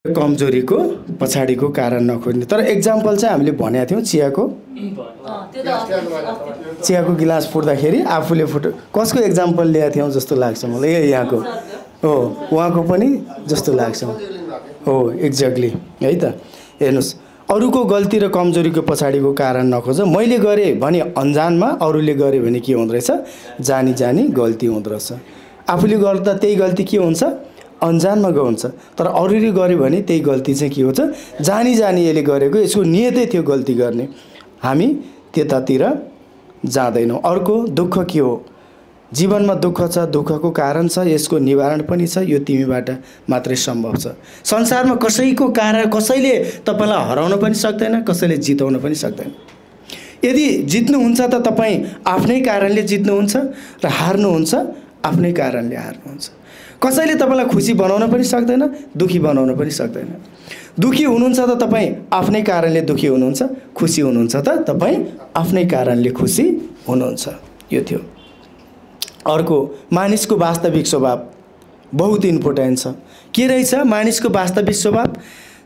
कमजोरीको पछाडिको कारण नखोज्ने। तर एक्जाम्पल चाहिँ हामीले भनेका थियौँ चियाको गिलास फुट्दाखेरि आफूले कसको एक्जाम्पल ल्याएको थियौँ जस्तो लाग्छ मलाई। यहाँको हो, उहाँको पनि जस्तो लाग्छ हो, एक्ज्याक्टली है त। हेर्नुहोस्, अरूको गल्ती र कमजोरीको पछाडिको कारण नखोज। मैले गरेँ भने अन्जानमा, अरूले गरे भने के हुँदो रहेछ, जानी जानी गल्ती हुँदो रहेछ। आफूले गर्दा त्यही गल्ती के हुन्छ, अन्जानमा हुन्छ। तर अरूले गर्यो भने त्यही गल्ती चाहिँ के हुन्छ, जानी जानी यसले गरेको, यसको नियतै थियो गल्ती गर्ने। हामी त्यतातिर जाँदैनौँ। अर्को दुःख के हो, जीवनमा दुःख छ, दुःखको कारण छ, यसको निवारण पनि छ, यो तिमीबाट मात्रै सम्भव छ। संसारमा कसैको कारण कसैले तपाईलाई हराउन पनि सक्दैन, कसैले जिताउन पनि सक्दैन। यदि जित्नुहुन्छ त तपाईँ आफ्नै कारणले जित्नुहुन्छ र हार्नुहुन्छ आफ्नै कारणले हार्नुहुन्छ। कसैले तपाईलाई खुसी बनाउन पनि सक्दैन, दुखी बनाउन पनि सक्दैन। दुखी हुनुहुन्छ त तपाईँ आफ्नै कारणले दुखी हुनुहुन्छ, खुसी हुनुहुन्छ त तपाईँ आफ्नै कारणले खुसी हुनुहुन्छ। यो थियो। अर्को, मानिसको वास्तविक स्वभाव बहुत इम्पोर्टेन्ट छ। के रहेछ मानिसको वास्तविक स्वभाव?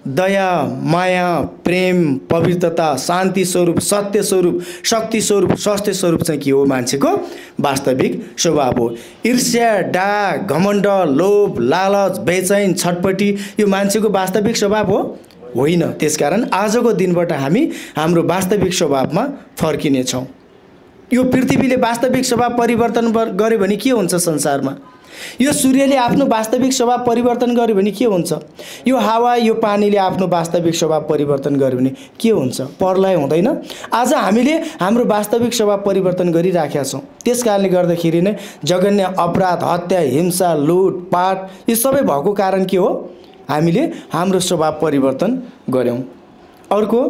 दया, माया, प्रेम, पवित्रता, शान्ति स्वरूप, सत्य स्वरूप, शक्ति स्वरूप, स्वास्थ्य स्वरूप चाहिँ के हो, मान्छेको वास्तविक स्वभाव हो। ईर्ष्या, डाह, घमण्ड, लोभ, लालच, बेचैन, छटपटी यो मान्छेको वास्तविक स्वभाव हो? होइन। त्यसकारण आजको दिनबाट हामी हाम्रो वास्तविक स्वभावमा फर्किनेछौँ। यो पृथ्वीले वास्तविक स्वभाव परिवर्तन गर्यो भने के हुन्छ संसारमा? यो सूर्यले आफ्नो वास्तविक स्वभाव परिवर्तन गर्यो भने के हुन्छ? यो हावा, यो पानीले आफ्नो वास्तविक स्वभाव परिवर्तन गर्यो भने के हुन्छ? प्रलय हुँदैन? आज हामीले हाम्रो वास्तविक स्वभाव परिवर्तन गरिराखेका छौँ। त्यस कारणले गर्दाखेरि नै जघन्य अपराध, हत्या, हिंसा, लुटपाट यो सबै भएको कारण के हो? हामीले हाम्रो स्वभाव परिवर्तन गर्यौँ। अर्को,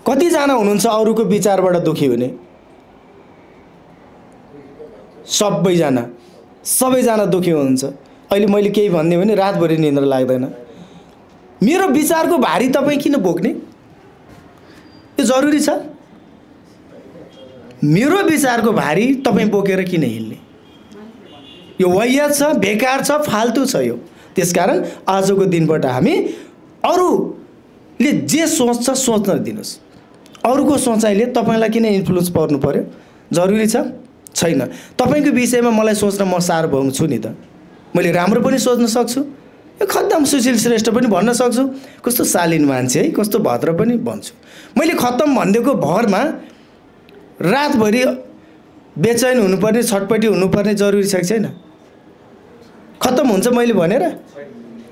कतिजना हुनुहुन्छ अरूको विचारबाट दुखी हुने? सबैजना दुखी हुनुहुन्छ। अहिले मैले केही भन्ने भने रातभरि निन्द्रा लाग्दैन। मेरो विचारको भारी तपाईँ किन बोक्ने? यो जरुरी छ? मेरो विचारको भारी तपाईँ बोकेर किन हिँड्ने? यो वाहियात छ, बेकार छ, फाल्तु छ यो। त्यसकारण आजको दिनबाट हामी अरूले जे सोच्छ सोच्न दिनुहोस्। अरूको सोचाइले तपाईँलाई किन इन्फ्लुएन्स पर्नु पर्यो? जरुरी छ? छैन। तपाईँको विषयमा मलाई सोच्न म सार्वभौम छु नि त। मैले राम्रो पनि सोच्न सक्छु, यो खत्तम सुशील श्रेष्ठ पनि भन्न सक्छु, कस्तो शालीन मान्छे है, कस्तो भद्र पनि भन्छु। मैले खत्तम भनिदिएको भरमा रातभरि बेचैन हुनुपर्ने, छटपटी हुनुपर्ने जरुरी छ कि छैन? खत्तम हुन्छ मैले भनेर?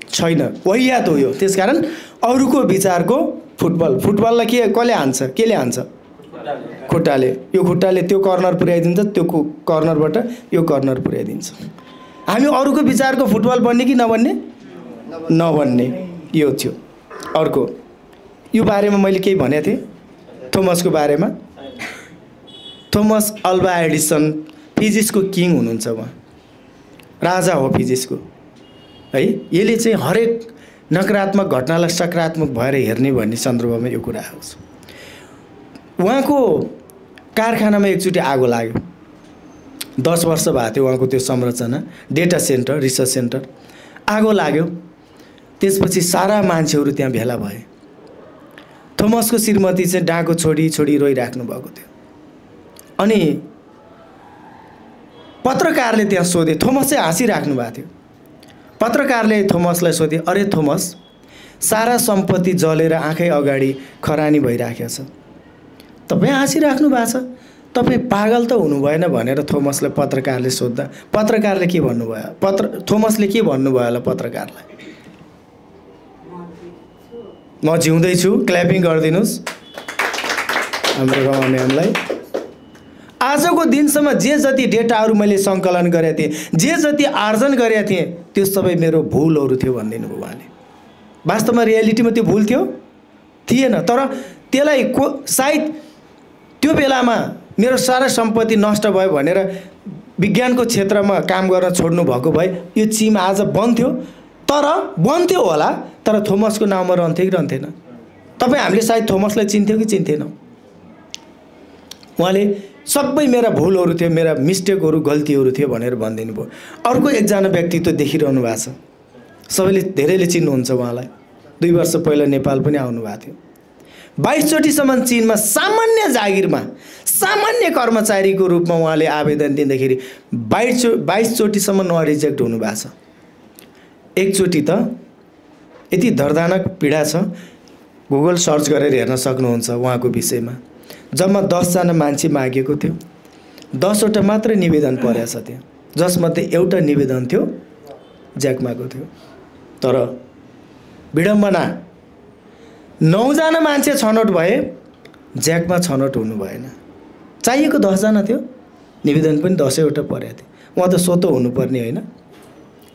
छैन। वाहियात हो यो। त्यसकारण अरूको विचारको फुटबललाई कसले हान्छ? केले हान्छ? खुट्टाले। यो खुट्टाले त्यो कर्नर पुर्याइदिन्छ, त्यो कर्नरबाट यो कर्नर पुर्याइदिन्छ। हामी अरूको विचारको फुटबल बन्ने कि नबन्ने? नबन्ने। यो थियो। अर्को, यो बारेमा मैले केही भनेको थिएँ थोमसको बारेमा। थोमस अल्वा एडिसन फिजिक्सको किङ हुनुहुन्छ। उहाँ राजा हो फिजिक्सको है। यसले चाहिँ हरेक नकारात्मक घटनालाई सकारात्मक भएर हेर्ने भन्ने सन्दर्भमा यो कुरा आउँछ। उहाँको कारखानामा एकचोटि आगो लाग्यो। 10 वर्ष भएको थियो उहाँको त्यो संरचना, डेटा सेन्टर, रिसर्च सेन्टर। आगो लाग्यो, त्यसपछि सारा मान्छेहरू त्यहाँ भेला भए। थोमसको श्रीमती चाहिँ डाको छोडी रोइराख्नु भएको थियो। अनि पत्रकारले त्यहाँ सोधे, थोमस चाहिँ हाँसिराख्नु भएको थियो। पत्रकारले थोमसलाई सोधे, अरे थोमस, सारा सम्पत्ति जलेर आँखै अगाडि खरानी भइराखेको छ, तपाईँ हाँसिराख्नु भएको छ, तपाईँ पागल त हुनु भएन भनेर थोमसलाई पत्रकारले सोद्धा पत्रकारले के भन्नुभयो? थोमसले के भन्नुभयो होला पत्रकारलाई? म जिउँदैछु। क्ल्यापिङ गरिदिनुहोस् हाम्रो रमाम्यामलाई। आजको दिनसम्म जे जति डेटाहरू मैले सङ्कलन गरेका थिएँ, जे जति आर्जन गरेका थिएँ, त्यो सबै मेरो भुलहरू थियो भनिदिनु भयो उहाँले। वास्तवमा रियालिटीमा त्यो भुल थियो? थिएन। तर त्यसलाई सायद त्यो बेलामा मेरो सारा सम्पत्ति नष्ट भयो भनेर विज्ञानको क्षेत्रमा काम गर्न छोड्नु भएको भए यो चिम आज बन्थ्यो। तर बन्थ्यो होला, तर थोमसको नाउँमा रहन्थ्यो कि रहन्थेन? तपाईँ हामीले सायद थोमसलाई चिन्थ्यौँ कि चिन्थेनौँ? उहाँले सबै मेरा भुलहरू थियो, मेरा मिस्टेकहरू, गल्तीहरू थियो भनेर भनिदिनु भयो। अर्को एकजना व्यक्तित्व देखिरहनु भएको छ, सबैले धेरैले चिन्नुहुन्छ उहाँलाई। 2 वर्ष पहिला नेपाल पनि आउनुभएको थियो। 22 चोटिसम्म चीनमा सामान्य जागिरमा सामान्य कर्मचारीको रूपमा उहाँले आवेदन दिँदाखेरि 22 चोटिसम्म उहाँ रिजेक्ट हुनुभएको छ। एकचोटि त यति दर्दनाक पीडा छ, गुगल सर्च गरेर हेर्न सक्नुहुन्छ उहाँको विषयमा। जम्मा 10 जना मान्छे मागेको थियो, 10 वटा मात्र निवेदन परेको छ त्यहाँ, जसमध्ये एउटा निवेदन थियो ज्याकमाको थियो। तर विडम्बना 9 जना मान्छे छनौट भए, ज्याकमा छनौट हुनु भएन। चाहिएको 10 जना थियो, निवेदन पनि 10 वटा परेको थियो। उहाँ त स्वतः हुनुपर्ने होइन,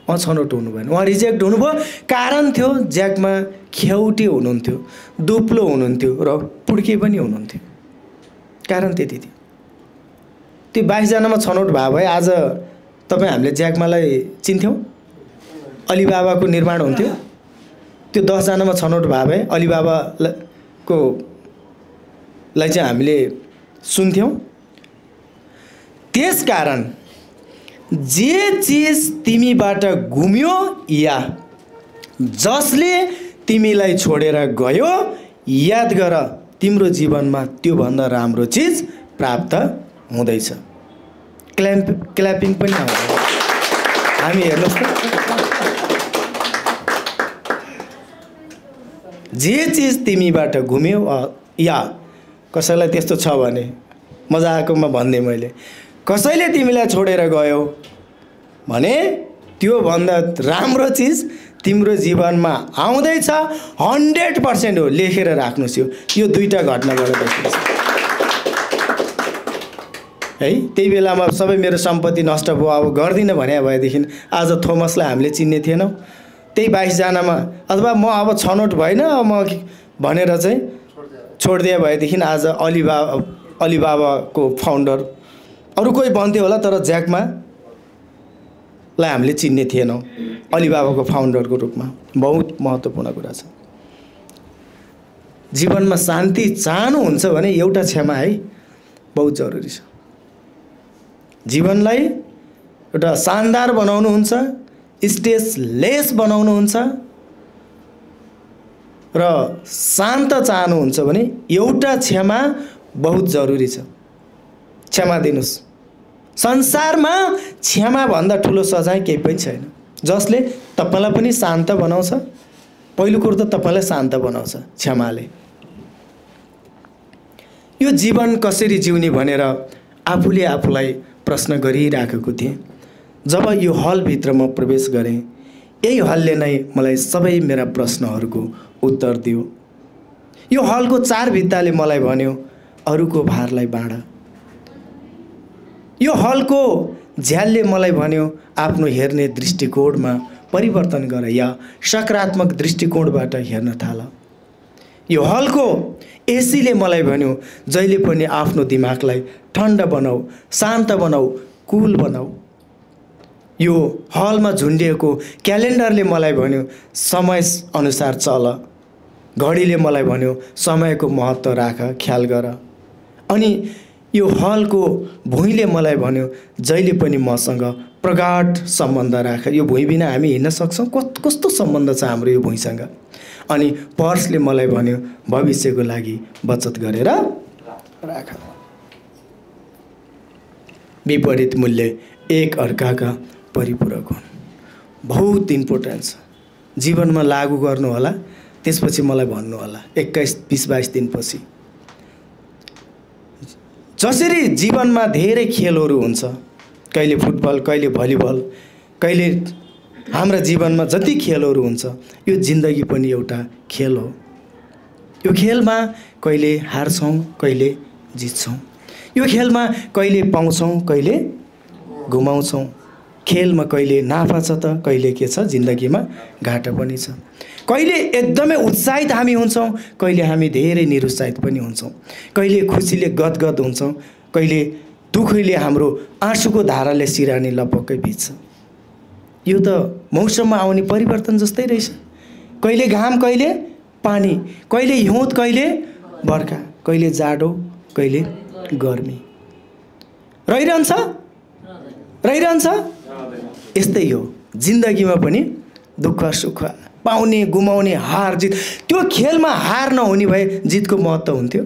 उहाँ छनौट हुनु भएन, उहाँ रिजेक्ट हुनुभयो। कारण थियो ज्याकमा ख्याउटे हुनुहुन्थ्यो, दुप्लो हुनुहुन्थ्यो र पुड्के पनि हुनुहुन्थ्यो। कारण त्यति थियो। त्यो 22 जनामा छनौट भयो भए आज तपाईँ हामीले ज्याकमालाई चिन्थ्यौँ, अलिबाबाको निर्माण हुन्थ्यो। त्यो 10 जनामा छनौट भयो भए अलिबाबाको लाई चाहिँ हामीले सुन्थ्यौँ। त्यसकारण जे चिज तिमीबाट गुम्यो या जसले तिमीलाई छोडेर गयो, याद गर तिम्रो जीवनमा त्योभन्दा राम्रो चिज प्राप्त हुँदैछ। क्ल्यापिङ पनि आउँछ। हामी हेर्नुहोस् त, जे चिज तिमीबाट गुम्यो या कसैलाई त्यस्तो छ भने मजाकमा भन्दै मैले, कसैले तिमीलाई छोडेर गयो भने त्योभन्दा राम्रो चिज तिम्रो जीवनमा आउँदैछ। 100% हो, लेखेर राख्नुहोस्। यो 2टा घटनाबाट देखिन्छ है। त्यही बेलामा सबै मेरो सम्पत्ति नष्ट भयो, अब गर्दिनँ भने भएदेखि आज थोमसलाई हामीले चिन्ने थिएनौँ। त्यही 22 जनामा अथवा म अब छनौट भएन म भनेर चाहिँ छोडिदिए भएदेखि आज अलिबाबाको फाउन्डर अरू कोही बन्थ्यो होला, तर ज्याकमा लाई हामीले चिन्ने थिएनौँ अलिबाबाको फाउन्डरको रूपमा। बहुत महत्त्वपूर्ण कुरा छ। जीवनमा शान्ति चाहनुहुन्छ भने एउटा क्षमा है बहुत जरुरी छ। जीवनलाई एउटा शानदार बनाउनुहुन्छ, स्ट्रेसलेस बनाउनुहुन्छ र शान्त चाहनुहुन्छ भने एउटा क्षमा बहुत जरुरी छ। क्षमा दिनुस्। संसारमा क्षमा भन्दा ठुलो सजाय केही पनि छैन, जसले तपाईलाई पनि शान्त बनाउँछ। पहिलो कुरो त तपाईलाई शान्त बनाउँछ क्षमाले। यो जीवन कसरी जिउने भनेर आफूले आफूलाई प्रश्न गरिराखेको थिएँ। जब यो हलभित्र म प्रवेश गरेँ, यही हलले नै मलाई सबै मेरा प्रश्नहरूको उत्तर दियो। यो हलको 4 भित्ताले मलाई भन्यो, अरूको भारलाई बाँड। यो हलको झ्यालले मलाई भन्यो, आफ्नो हेर्ने दृष्टिकोणमा परिवर्तन गर या सकारात्मक दृष्टिकोणबाट हेर्न थाल। यो हलको एसीले मलाई भन्यो, जहिले पनि आफ्नो दिमागलाई ठण्डा बनाऊ, शान्त बनाऊ, कुल बनाऊ। यो हलमा झुन्डिएको क्यालेन्डरले मलाई भन्यो, समय अनुसार चल। घडीले मलाई भन्यो, समयको महत्त्व राख, ख्याल गर। अनि यो हलको भुइँले मलाई भन्यो, जहिले पनि मसँग प्रगाढ सम्बन्ध राख। यो भुइँ बिना हामी हिँड्न सक्छौँ? कस्तो सम्बन्ध छ हाम्रो यो भुइँसँग? अनि पर्सले मलाई भन्यो, भविष्यको लागि बचत गरेर राख। विपरीत मूल्य एक अर्काका परिपूरक हुन्। बहुत इम्पोर्टेन्ट छ। जीवनमा लागू गर्नु होला, त्यसपछि मलाई भन्नु होला 21, 20, 22 दिनपछि। जसरी जीवनमा धेरै खेलहरू हुन्छ, कहिले फुटबल, कहिले भलिबल, कहिले हाम्रा जीवनमा जति खेलहरू हुन्छ, यो जिन्दगी पनि एउटा खेल हो। यो खेलमा कहिले हार्छौँ, कहिले जित्छौँ। यो खेलमा कहिले पाउँछौँ, कहिले गुमाउँछौँ। खेलमा कहिले नाफा छ त कहिले के छ, जिन्दगीमा घाटा पनि छ। कहिले एकदमै उत्साहित हामी हुन्छौँ, कहिले हामी धेरै निरुत्साहित पनि हुन्छौँ। कहिले खुसीले गदगद हुन्छौँ, कहिले दुःखले हाम्रो आँसुको धाराले सिरानी लपक्कै भिज्छ। यो त मौसममा आउने परिवर्तन जस्तै रहेछ। कहिले घाम, कहिले पानी, कहिले हिउँद, कहिले बर्खा, कहिले जाडो, कहिले गर्मी रहिरहन्छ। यस्तै हो जिन्दगीमा पनि दुःख सुख पाउने गुमाउने हार जित त्यो खेलमा हार नहुने भए जितको महत्त्व हुन्थ्यो।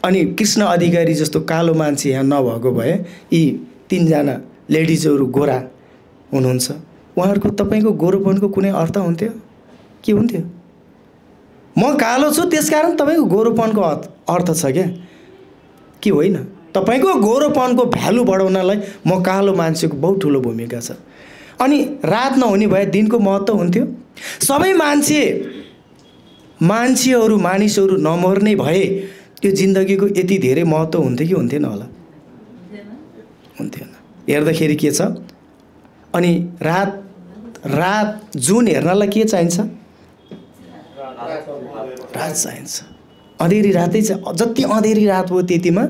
अनि कृष्ण अधिकारी जस्तो कालो मान्छे यहाँ नभएको भए यी 3 जना लेडिजहरू गोरा हुनुहुन्छ, उहाँहरूको तपाईँको गोरोपनको कुनै अर्थ हुन्थ्यो? के हुन्थ्यो? म कालो छु त्यसकारण तपाईँको गोरोपनको अर्थ छ क्या? के होइन? तपाईँको गोरोपनको भ्यालु बढाउनलाई म कालो मान्छेको बहुत ठुलो भूमिका छ। अनि रात नहुने भए दिनको महत्त्व हुन्थ्यो। सबै मानिसहरू नमर्ने भए त्यो जिन्दगीको यति धेरै महत्त्व हुन्थ्यो कि हुन्थेन होला? हुन्थेन। हेर्दाखेरि के छ? अनि रात जुन हेर्नलाई के चाहिन्छ? रात चाहिन्छ। अँधेरी रातै छ। जति अँधेरी रात हो त्यतिमा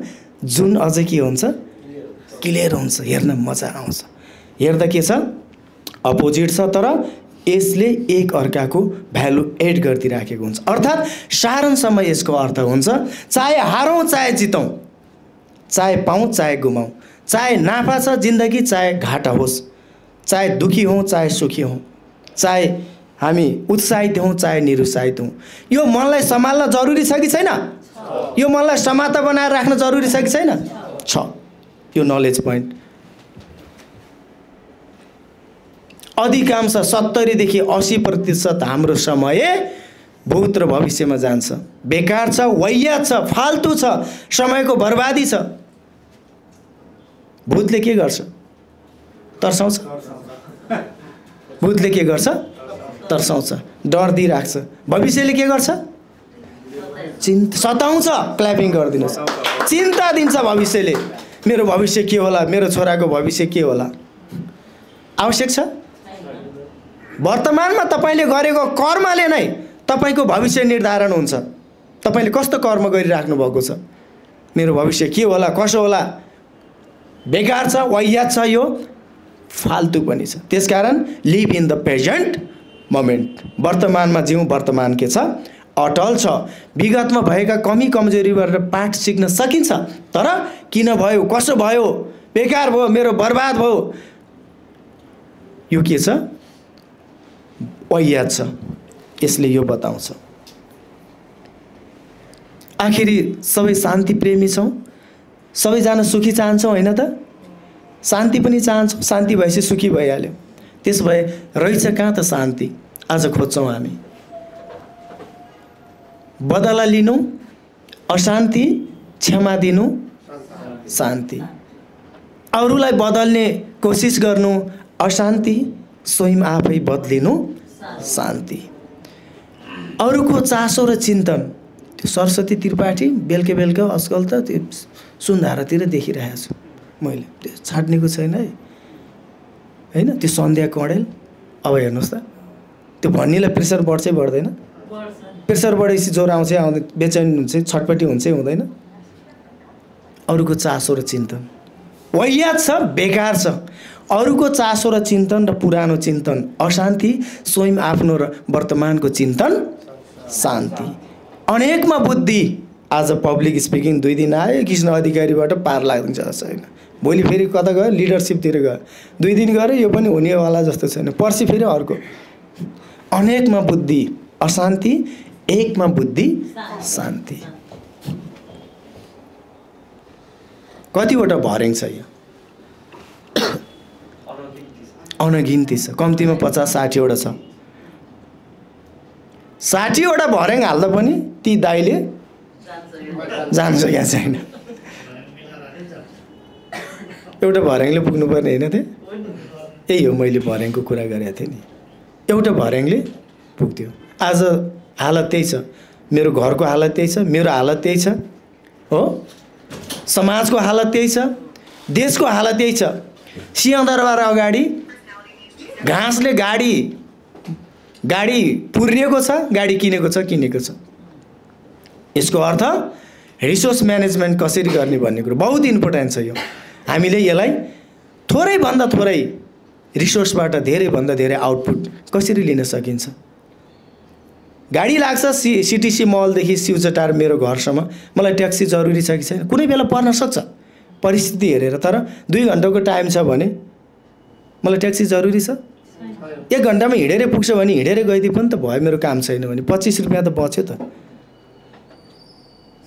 जुन अझ के हुन्छ? क्लियर हुन्छ, हेर्न मजा आउँछ। हेर्दा के छ? अपोजिट छ, तर यसले एक अर्काको भ्यालु एड गरिदिराखेको हुन्छ। अर्थात् सारांशमा यसको अर्थ हुन्छ चाहे हारौँ चाहे जितौँ, चाहे पाऊँ चाहे गुमाउँ, चाहे नाफा छ जिन्दगी चाहे घाटा होस्, चाहे दुखी हौँ चाहे सुखी हौँ, चाहे हामी उत्साहित हौँ चाहे निरुत्साहित हौँ, यो मनलाई सम्हाल्न जरुरी छ कि छैन? यो मनलाई समाता बनाएर राख्न जरुरी छ कि छैन? छ। यो नलेज पोइन्ट अधिकांश 70 देखि 80% हाम्रो समय भूत र भविष्यमा जान्छ। बेकार छ, वाहियात छ, फाल्तु छ, समयको बर्बादी छ। भूतले के गर्छ? तर्साउँछ। भूतले के गर्छ? तर्साउँछ, डर दिइराख्छ। भविष्यले के गर्छ? सताउँछ। क्ल्यापिङ गरिदिनुहोस्। चिन्ता दिन्छ भविष्यले, मेरो भविष्य के होला, मेरो छोराको भविष्य के होला। आवश्यक छ? वर्तमानमा तपाईले गरेको कर्मले नै तपाईको भविष्य निर्धारण हुन्छ। तपाईले कस्तो कर्म गरिराख्नु भएको छ, मेरो भविष्य के होला, कसो होला। बेकार छ, वाहियात छ, यो फाल्तु पनि छ। त्यसकारण live in the present moment. वर्तमानमा जिउँ। वर्तमान के छ? अटल छ। विगतमा भएका कमी कमजोरीबाट पाठ सिक्न सकिन्छ, तर किन भयो, कसो भयो, बेकार भयो, मेरो बर्बाद भयो, यो के छ? वाहियात छ। यसले यो बताउँछ। आखिरी सबै शान्ति प्रेमी छौँ, सबैजना सुखी चाहन्छौँ होइन त? शान्ति पनि चाहन्छौँ। शान्ति भएपछि सुखी भइहाल्यो। त्यसो भए रहेछ कहाँ त शान्ति? आज खोज्छौँ हामी। बदला लिनु अशान्ति, क्षमा दिनु शान्ति। अरूलाई बदल्ने कोसिस गर्नु अशान्ति, स्वयं आफै बदलिनु शान्ति। अरूको चासो र चिन्तन। त्यो सरस्वती त्रिपाठी बेलुका बेलुका आजकल त त्यो सुन्धारातिर देखिरहेको छु मैले। त्यो छाड्नेको छैन है, होइन? त्यो सन्ध्या कँडेल। अब हेर्नुहोस् त, त्यो भन्नेलाई प्रेसर बढ्छै बढ्दैन? प्रेसर बढेपछि ज्वरो आउँछ, आउँदैन, बेचैन हुन्छ, छटपट्टि हुन्छ, हुँदैन? अरूको चासो र चिन्तन वाहियात छ, बेकार छ। अरूको चासो र चिन्तन र पुरानो चिन्तन अशान्ति, स्वयं आफ्नो र वर्तमानको चिन्तन शान्ति। अनेकमा बुद्धि। आज पब्लिक स्पिकिङ 2 दिन आयो, कृष्ण अधिकारीबाट पार लाग्दिन्छ जस्तो छैन। भोलि फेरि कता गयो? लिडरसिपतिर गयो। 2 दिन गयो, यो पनि हुनेवाला जस्तो छैन। पर्सि फेरि अर्को। अनेकमा बुद्धि अशान्ति, एकमा बुद्धि शान्ति। कतिवटा भर्याङ छ यो? अनगिन्ती छ। कम्तीमा 50-60 वटा छ। 60 वटा भर्याङ हाल्दा पनि ती दाइले जान्छ या छैन? एउटा भर्याङले पुग्नुपर्ने होइन त? यही हो, मैले भर्याङको कुरा गरेको थिएँ नि। एउटा भर्याङले पुग्थ्यो। आज हालत त्यही छ। मेरो घरको हालत त्यही छ, मेरो हालत त्यही छ, हो? समाजको हालत त्यही छ, देशको हालत त्यही छ। सिंहदरबार अगाडि घाँसले गाडी पुर्नेको छ, गाडी किनेको छ। यसको अर्थ रिसोर्स म्यानेजमेन्ट कसरी गर्ने भन्ने कुरो बहुत इम्पोर्टेन्ट छ। यो हामीले यसलाई थोरैभन्दा थोरै रिसोर्सबाट धेरैभन्दा धेरै आउटपुट कसरी लिन सकिन्छ। गाडी लाग्छ सिटिसी मलदेखि सिउचटार मेरो घरसम्म, मलाई ट्याक्सी जरुरी छ कि छैन? कुनै बेला पर्न सक्छ परिस्थिति हेरेर, तर 2 घन्टाको टाइम छ भने मलाई ट्याक्सी जरुरी छ? 1 घन्टामा हिँडेरै पुग्छ भने हिँडेरै गइदिए पनि त भयो, मेरो काम छैन भने 25 रुपियाँ त बच्यो त।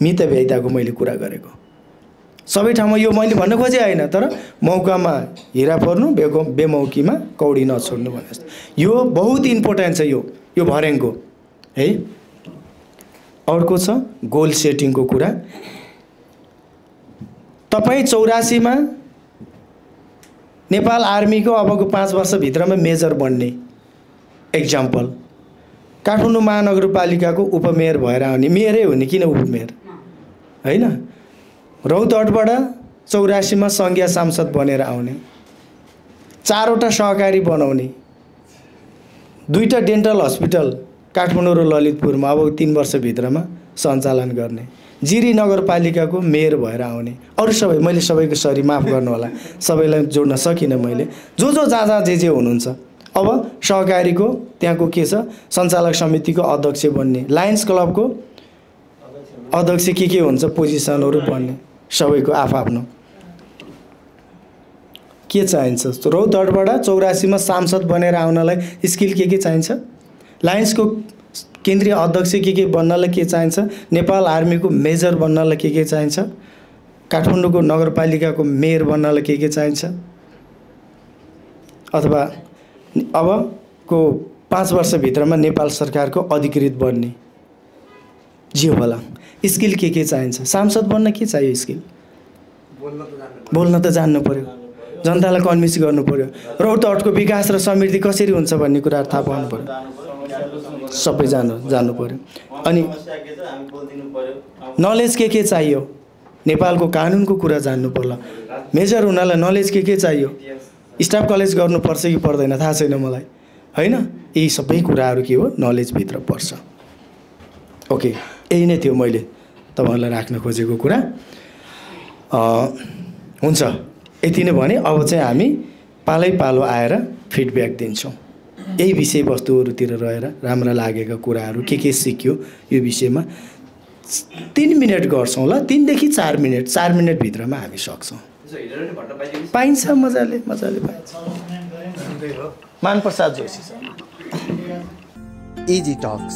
मित भ्याइताको मैले कुरा गरेको सबै ठाउँमा यो मैले भन्न खोजे होइन, तर मौकामा हिरा पर्नु, बेमौकीमा कौडी नछोड्नु भने जस्तो यो बहुत इम्पोर्टेन्ट छ यो भर्याङको है। अर्को छ गोल सेटिङको कुरा। तपाईँ 84 मा नेपाल आर्मीको अबको 5 वर्षभित्रमा मेजर बन्ने एक्जाम्पल, काठमाडौँ महानगरपालिकाको उपमेयर भएर आउने, मेयरै हो नि किन उपमेयर होइन, रौतहटबाट 84 मा सङ्घीय सांसद बनेर आउने, 4 वटा सहकारी बनाउने, 2टा डेन्टल हस्पिटल काठमाडौँ र ललितपुरमा अब 3 वर्षभित्रमा सञ्चालन गर्ने, जिरी नगरपालिकाको मेयर भएर आउने। अरू सबै मैले सबैको सरी माफ गर्नु होला, सबैलाई जोड्न सकिनँ मैले, जो जहाँ जे हुनुहुन्छ। अब सहकारीको त्यहाँको के छ, सञ्चालक समितिको अध्यक्ष बन्ने, लायन्स क्लबको अध्यक्ष के हुन्छ पोजिसनहरू बन्ने, सबैको आफआफ्नो के चाहिन्छ। रौतहटबाट 84 मा सांसद बनेर आउनलाई स्किल के चाहिन्छ, लायन्सको केन्द्रीय अध्यक्ष के बन्नलाई के चाहिन्छ, नेपाल आर्मीको मेजर बन्नलाई के चाहिन्छ, काठमाडौँको नगरपालिकाको मेयर बन्नलाई के चाहिन्छ, अथवा अबको 5 वर्षभित्रमा नेपाल सरकारको अधिकृत बन्ने जे होला स्किल के चाहिन्छ। सांसद बन्न के चाहियो स्किल, बोल्न त जान्नु पर्यो, जनतालाई कन्भिन्स गर्नु पर्यो, रौतहटको विकास र समृद्धि कसरी हुन्छ भन्ने कुरा थाहा पाउनु पर्यो, सबै जान्नु पर्यो। अनि नलेज के चाहियो, नेपालको कानुनको कुरा जान्नु पर्ला, मेजर हुनलाई नलेज के चाहियो, स्टाफ कलेज गर्नुपर्छ कि पर्दैन थाहा छैन मलाई होइन, यी सबै कुराहरू के हो नलेजभित्र पर्छ। ओके, यही नै थियो मैले तपाईँहरूलाई राख्न खोजेको कुरा। हुन्छ, यति नै भने अब चाहिँ हामी पालो आएर फिडब्याक दिन्छौँ, यही विषयवस्तुहरूतिर रहेर राम्रा लागेका कुराहरू के सिक्यो यो विषयमा 3 मिनट गर्छौँ ल, 3 देखि 4 मिनट, 4 मिनटभित्रमा हामी सक्छौँ। पाइन्छ, मजाले पाइन्छ। मानप्रसाद जोशी सर। इजी टक्स,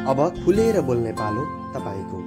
अब खुलेर बोल्ने पालो तपाईको।